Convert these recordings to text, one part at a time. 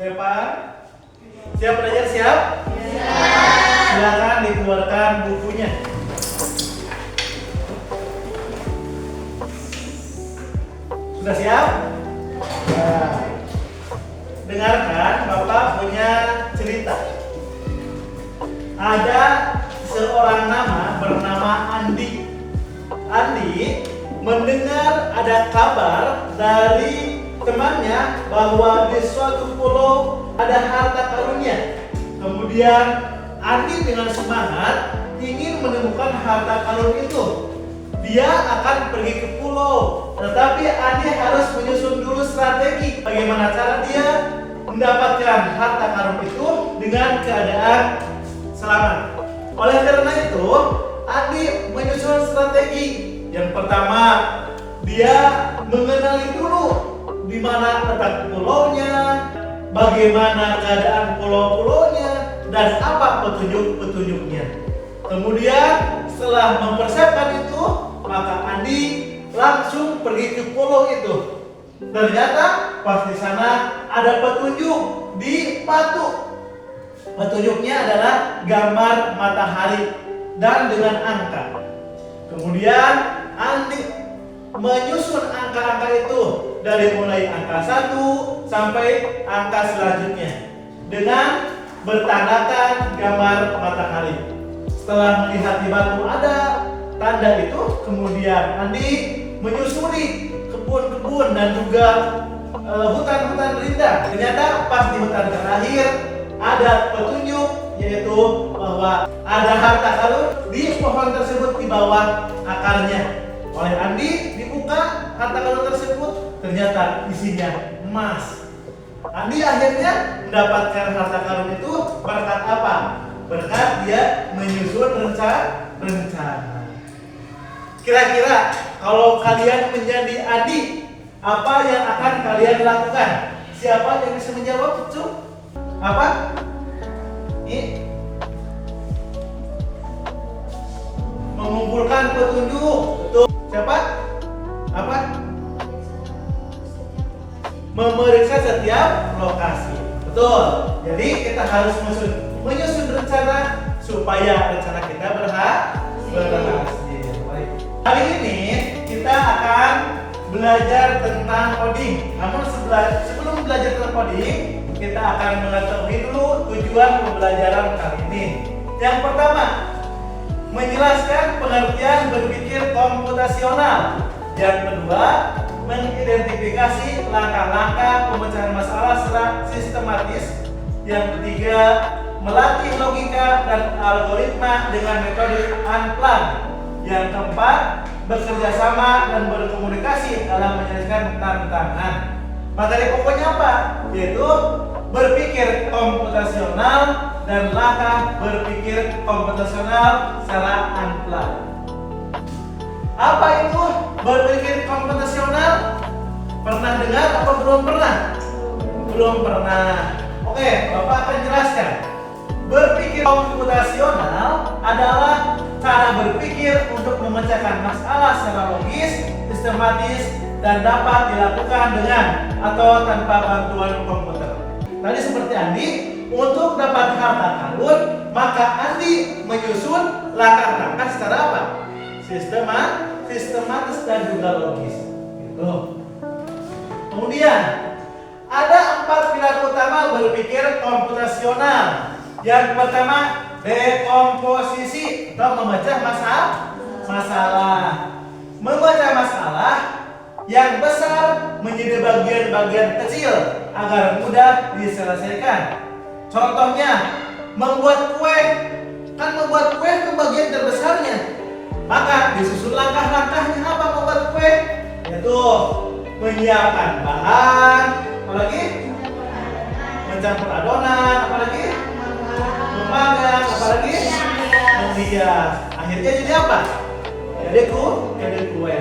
Depan. Siap belajar, siap? Silakan dikeluarkan bukunya. Sudah siap? Nah, dengarkan, Bapak punya cerita. Ada seorang nama bernama Andi. Andi mendengar ada kabar dari temannya bahwa di suatu pulau ada harta karunnya. Kemudian Andi dengan semangat ingin menemukan harta karun itu. Dia akan pergi ke pulau, tetapi Andi harus menyusun dulu strategi bagaimana cara dia mendapatkan harta karun itu dengan keadaan selamat. Oleh karena itu, Andi menyusun strategi. Yang pertama, dia mengenali dulu di mana letak pulaunya, bagaimana keadaan pulau-pulaunya, dan apa petunjuk-petunjuknya. Kemudian setelah mempersiapkan itu, maka Andi langsung pergi ke pulau itu. Ternyata pas di sana ada petunjuk di batu. Petunjuknya adalah gambar matahari dan dengan angka. Kemudian Andi menyusun angka-angka itu dari mulai angka 1 sampai angka selanjutnya dengan bertandakan gambar matahari. Setelah melihat di batu ada tanda itu, kemudian Andi menyusuri kebun-kebun dan juga hutan-hutan rindang. Ternyata pas di hutan terakhir ada petunjuk, yaitu bahwa ada harta karun di pohon tersebut di bawah akarnya. Oleh Andi dibuka harta karun tersebut, ternyata isinya emas. Andi akhirnya mendapatkan harta karun itu berkat apa? Berkat dia menyusun rencana. Kira-kira kalau kalian menjadi Andi, apa yang akan kalian lakukan? Siapa yang bisa menjawab, Cucu? Apa? Mengumpulkan petunjuk. Betul. Siapa? Apa? Memeriksa setiap lokasi. Betul. Jadi kita harus menyusun rencana supaya rencana kita berhasil. Baik. Kali ini kita akan belajar tentang coding. Namun sebelum belajar tentang coding, kita akan mengetahui dulu tujuan pembelajaran kali ini. Yang pertama, menjelaskan pengertian berpikir komputasional. Yang kedua, mengidentifikasi langkah-langkah pemecahan masalah secara sistematis. Yang ketiga, melatih logika dan algoritma dengan metode unplan. Yang keempat, bekerja sama dan berkomunikasi dalam menyelesaikan tantangan. Materi pokoknya apa? Yaitu berpikir komputasional dan langkah berpikir komputasional secara unplan. Apa itu berpikir komputasional? Pernah dengar atau belum pernah? Belum pernah. Oke, Bapak akan jelaskan. Berpikir komputasional adalah cara berpikir untuk memecahkan masalah secara logis, sistematis, dan dapat dilakukan dengan atau tanpa bantuan komputer. Tadi seperti Andi, untuk dapat harta karun, maka Andi menyusun langkah-langkah secara apa? Sistematis dan juga logis. Gitu. Kemudian ada 4 pilar utama berpikir komputasional. Yang pertama, dekomposisi atau memecah masalah. Memecah masalah yang besar menjadi bagian-bagian kecil agar mudah diselesaikan. Contohnya, membuat kue. Kan membuat kue itu bagian terbesarnya. Maka disusun langkah-langkahnya apa membuat kue? Yaitu menyiapkan bahan, apalagi mencampur adonan, apalagi memanggang, apalagi menghias. Akhirnya jadi apa? Jadi kue.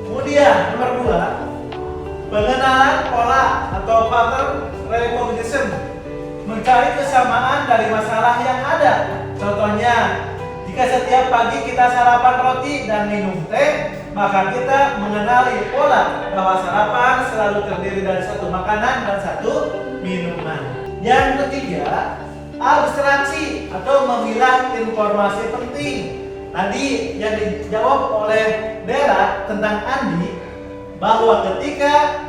Kemudian nomor 2, pengenalan pola atau pattern recognition, mencari kesamaan dari masalah yang ada. Contohnya, jika setiap pagi kita sarapan roti dan minum teh, maka kita mengenali pola bahwa sarapan selalu terdiri dari satu makanan dan satu minuman. Yang ketiga, abstraksi atau memilah informasi penting. Tadi yang dijawab oleh Dera tentang Andi, bahwa ketika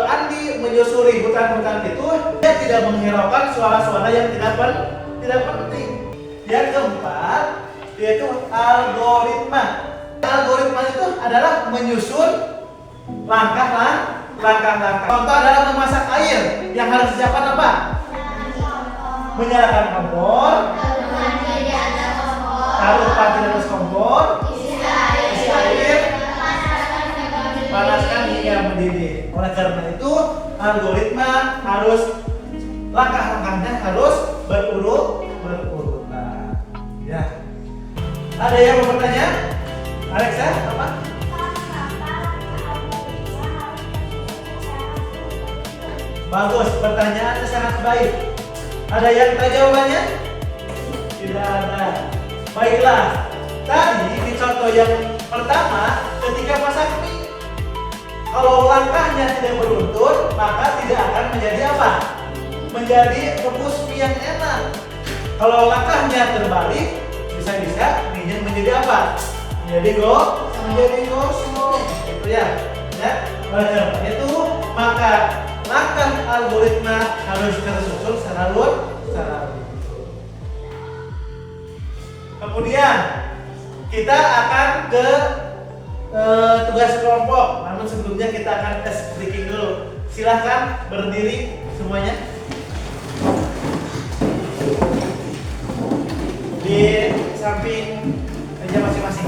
Andi menyusuri hutan-hutan itu, dia tidak menghiraukan suara-suara yang tidak penting. Yang keempat, yaitu algoritma. Algoritma itu adalah menyusun langkah-langkah. Contoh adalah memasak air, yang harus disiapkan apa? Menyalakan kompor, taruh panci di atas kompor, isi air, panaskan hingga mendidih. Oleh karena itu, algoritma harus langkah-langkahnya harus berurutan. Ya. Ada yang mau bertanya? Alexa, apa? Bagus, pertanyaannya sangat baik. Ada yang tahu jawabannya? Tidak ada. Baiklah, tadi di contoh yang pertama ketika masak mie, kalau langkahnya tidak beruntun, maka tidak akan menjadi apa? Menjadi rebus mie yang enak. Kalau langkahnya terbalik, bisa-bisa mie menjadi apa? Menjadi gosong. Itu ya. Oleh karena itu, maka langkah algoritma harus tersusun secara rutin. Kemudian kita akan ke tugas kelompok. Namun sebelumnya kita akan tes breaking dulu. Silahkan berdiri semuanya di samping meja masing-masing.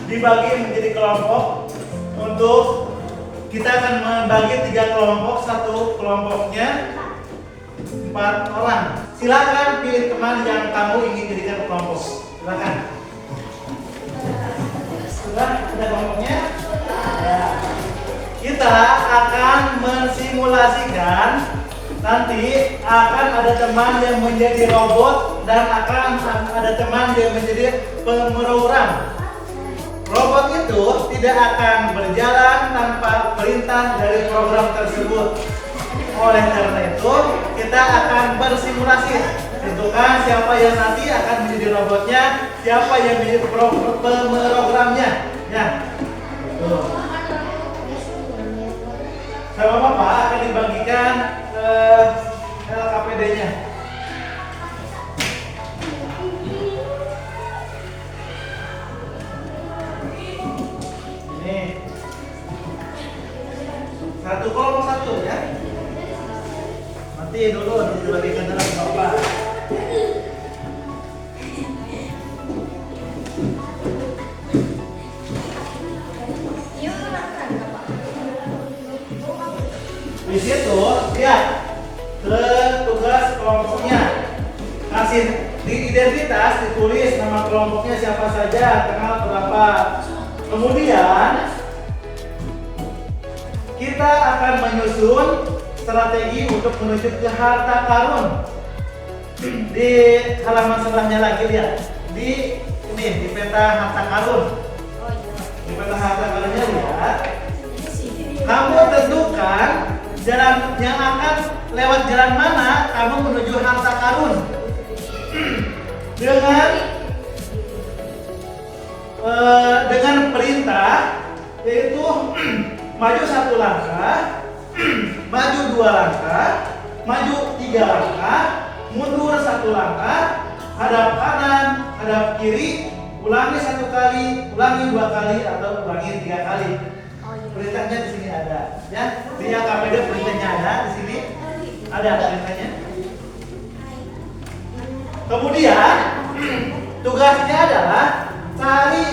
Dibagi menjadi kelompok. Untuk kita akan membagi 3 kelompok, satu kelompoknya 4 orang. Silakan pilih teman yang kamu ingin jadikan kelompok. Silakan. Sudah ada kelompoknya? Ya. Kita akan mensimulasikan nanti akan ada teman yang menjadi robot dan akan ada teman yang menjadi pemerogram. Robot itu tidak akan berjalan tanpa perintah dari program tersebut. Oleh karena itu, kita akan bersimulasi. Tentukan siapa yang nanti akan menjadi robotnya, siapa yang menjadi pemerogramnya. Ya. sama Bapak akan dibagikan LKPD-nya. Ini satu kelompok satu ya. Nanti dulu dibagikan dengan Bapak. Di situ lihat ke tugas kelompoknya, kasih di identitas ditulis nama kelompoknya siapa saja, tanggal berapa. Kemudian kita akan menyusun strategi untuk menuju ke harta karun. Di halaman sebelahnya lagi lihat di ini di peta harta karun. Di peta harta karunnya lihat, kamu tentukan jalan yang akan lewat jalan mana kamu menuju harta karun dengan perintah yaitu maju 1 langkah, maju 2 langkah, maju 3 langkah, mundur 1 langkah, hadap kanan, hadap kiri, ulangi 1 kali, ulangi 2 kali atau ulangi 3 kali. Perintahnya di sini ada, ya. Di LKPD perintahnya ada di sini, ada perintahnya. Kemudian tugasnya adalah cari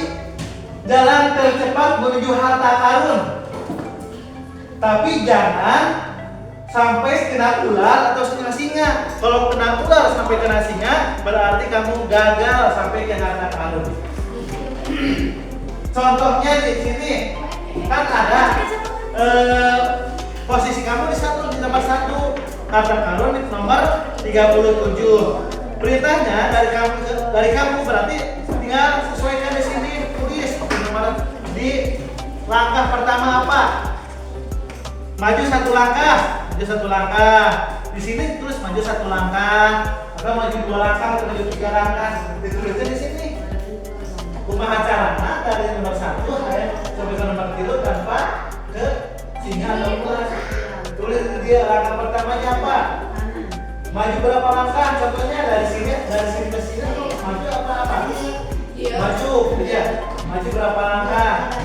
jalan tercepat menuju harta karun. Tapi jangan sampai kena ular atau kena singa. Kalau kena ular sampai kena singa, berarti kamu gagal sampai ke harta karun. Contohnya di sini kan ada posisi kamu di nomor 1, harta karun di nomor 37. Perintahnya dari kamu berarti tinggal sesuaikan di sini, tulis di langkah pertama apa? Maju 1 langkah, maju 1 langkah. Di sini tulis maju 1 langkah, atau maju 2 langkah, atau maju 3 langkah. Ditulisnya di sini. Kumaha carana dari nomor 1 sampai ke nomor 3 tanpa ke singa atau ular. Tulis dia langkah pertamanya apa? Maju berapa langkah? Contohnya dari sini ke sini maju apa? Maju, ya. Maju berapa langkah?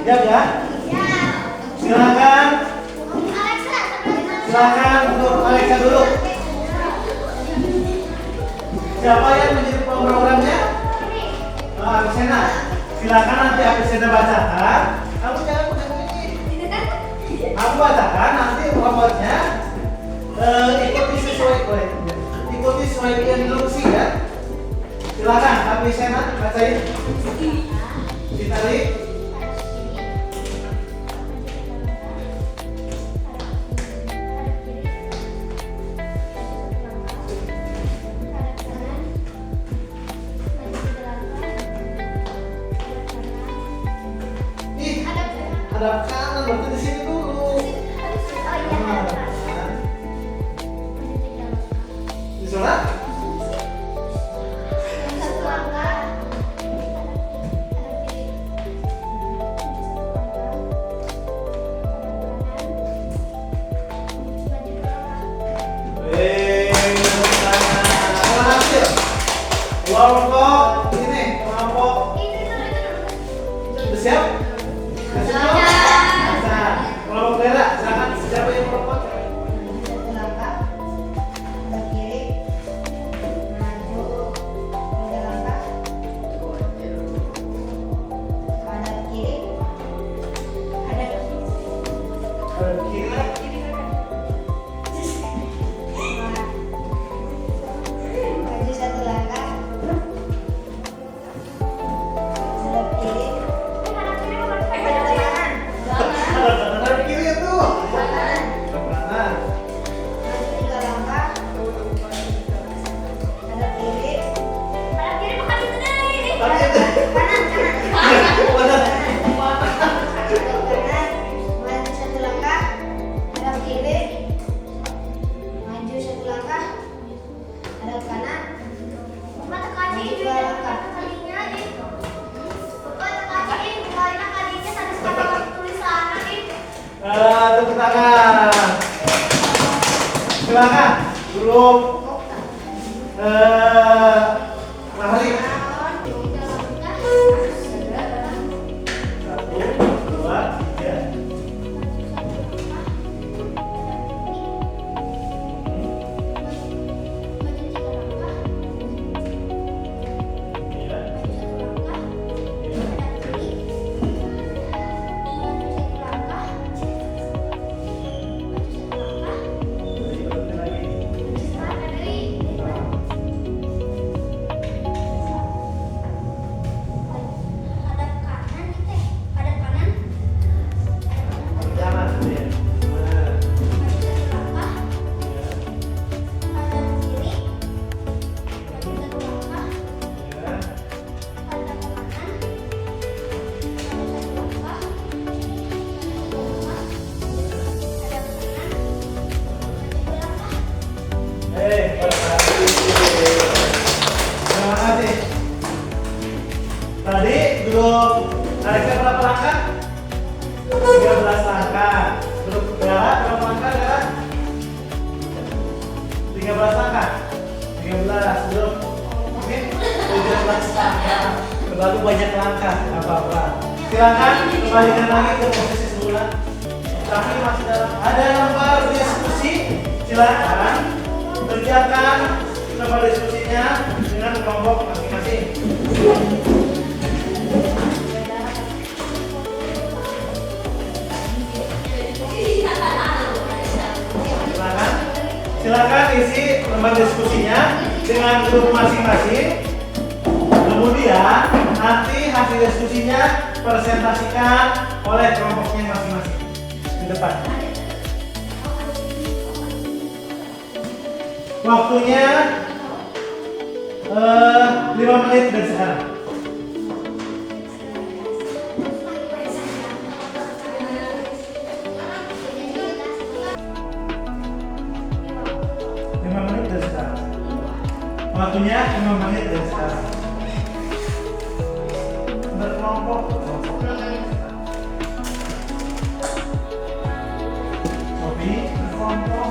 Ya, silakan untuk Alexa dulu. Siapa yang menjadi pemrogramannya? Abisena. Silakan nanti Abisena bacakan. Kamu jangan pegang ini. Aku bacakan nanti robotnya ikuti sesuai instruksi ya. Silakan Abisena bacain. Ditarik. Hadap kanan, berarti di sini dulu. Di sana? Kelompok ini, kelompok. Udah siap? Kelompok Lera, silakan siapa yang kelompok? Tepuk tangan. Silakan grup Mahri. 1, 2, 3. Terima kasih. Tadi grup tariknya berapa langkah? 13 langkah. Grup Dara berapa langkah, Dara? 13 langkah. 13 grup ini 17 langkah. Terlalu banyak langkah, nggak apa-apa. Silakan kembalikan lagi ke posisi semula. Tapi masih ada lembar diskusi. Silakan kerjakan lembar diskusinya dengan kelompok masing-masing. Silakan isi lembar diskusinya dengan grup masing-masing. Kemudian nanti hasil diskusinya presentasikan oleh kelompoknya masing-masing di depan. Waktunya 5 menit dari sekarang. Waktunya 5 menit dari sekarang. Berkelompok. Sofi, berkelompok.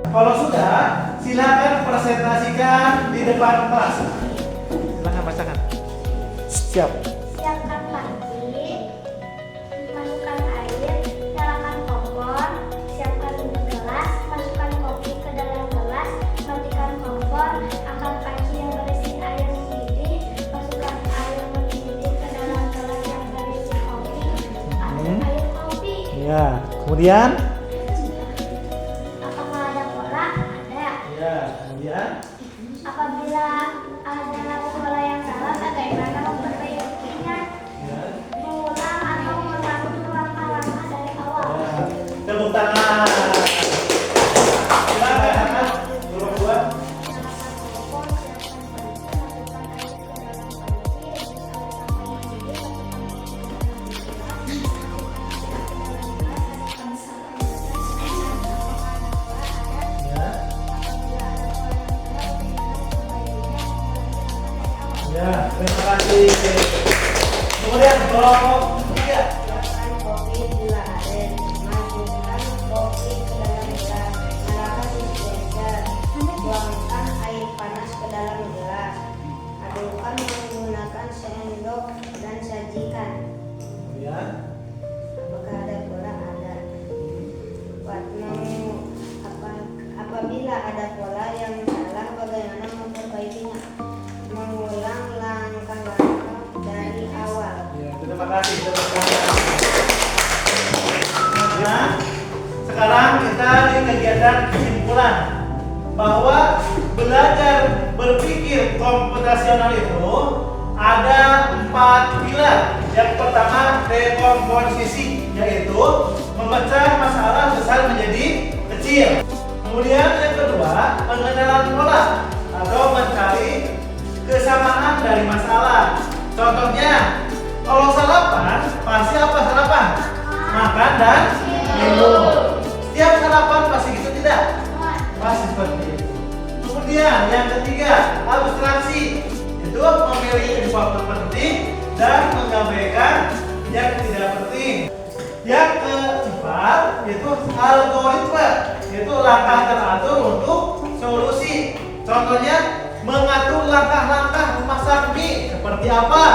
Kalau sudah, silakan presentasikan di depan kelas. Silakan bacakan. Siap. Siapkan panci, masukkan air, nyalakan kompor, siapkan gelas, masukkan kopi ke dalam gelas, matikan kompor, angkat panci yang berisi air mendidih, masukkan air mendidih ke dalam gelas yang berisi kopi, aduk air kopi. Ya, kemudian? Apakah ada bola? Ada. Ya, kemudian? Apabila ada bola yang salah, bagaimana memperbaikinya? Mengulang atau melakukan langkah-langkah dari awal. Ya. Tepuk tangan. Silakan, nomor 2. Ya, terima kasih. Kemudian kelompok ketiga. Siapkan kopi gula aren, masukkan kopi ke dalam gelas, nyalakan dispenser, tuangkan air panas ke dalam gelas, adukkan menggunakan sendok dan sajikan. Ya. Apakah ada pola? Ada. Apabila ada pola yang salah, bagaimana memperbaikinya? Mengulang langkah-langkah dari awal. Ya, terima kasih. Nah, sekarang kita di kegiatan kesimpulan bahwa belajar berpikir komputasional itu ada 4 pilar. Yang pertama dekomposisi, yaitu memecah masalah besar menjadi kecil. Kemudian yang kedua pengenalan pola atau mencari kesamaan dari masalah. Contohnya, kalau sarapan pasti apa sarapan? Makan dan minum. Setiap sarapan pasti gitu tidak? Pasti seperti itu. Kemudian yang ketiga abstraksi, itu memilih faktor penting dan mengabaikan yang tidak penting. Yang keempat yaitu algoritma, yaitu langkah teratur untuk solusi. Contohnya mengatur langkah-langkah memasak mie seperti apa.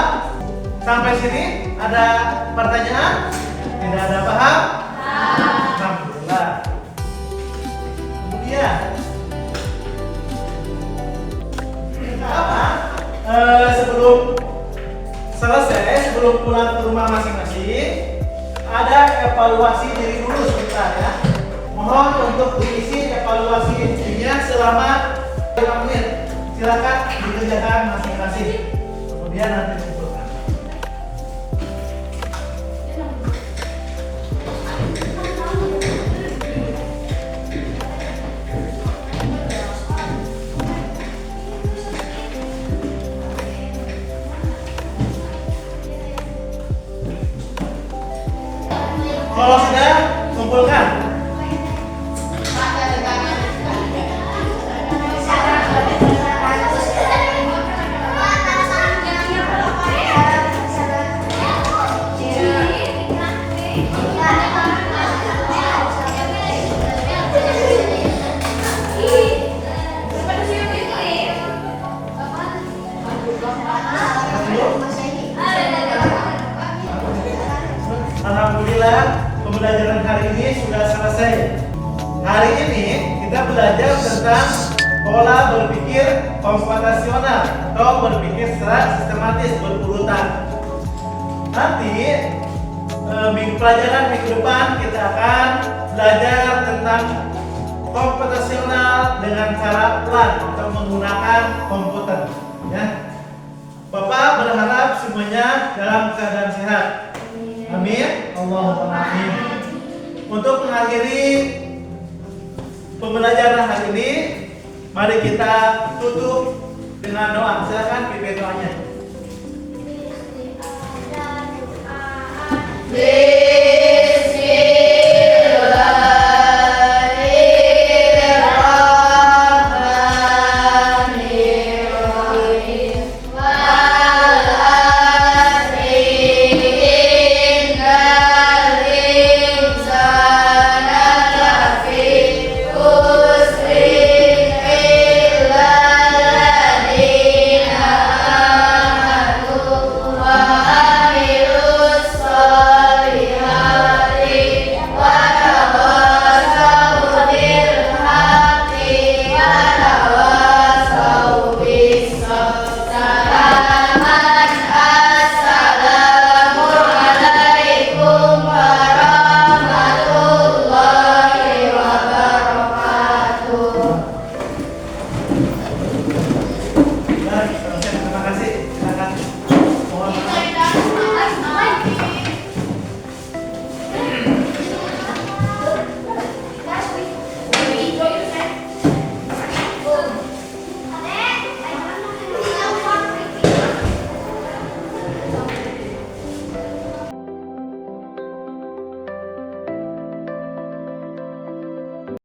Sampai sini ada pertanyaan? Tidak ada, paham? Alhamdulillah. Kemudian sebelum selesai, sebelum pulang ke rumah masing-masing, ada evaluasi diri dulu sebentar ya. Mohon untuk diisi evaluasi dirinya selama 5 menit. Silakan dikerjakan masing-masing. Kemudian nanti dikumpulkan. Kalau sudah, kumpulkan. Alhamdulillah, pembelajaran hari ini sudah selesai. Hari ini kita belajar tentang pola berpikir komputasional atau berpikir secara sistematis berurutan. Nanti pelajaran minggu depan kita akan belajar tentang komputasional dengan cara pelan atau menggunakan komputer. Ya, Bapak berharap semuanya dalam keadaan sehat. Amin. Allahumma amin. Untuk mengakhiri pembelajaran hari ini, mari kita tutup dengan doa. Silakan pimpin doanya. Salam.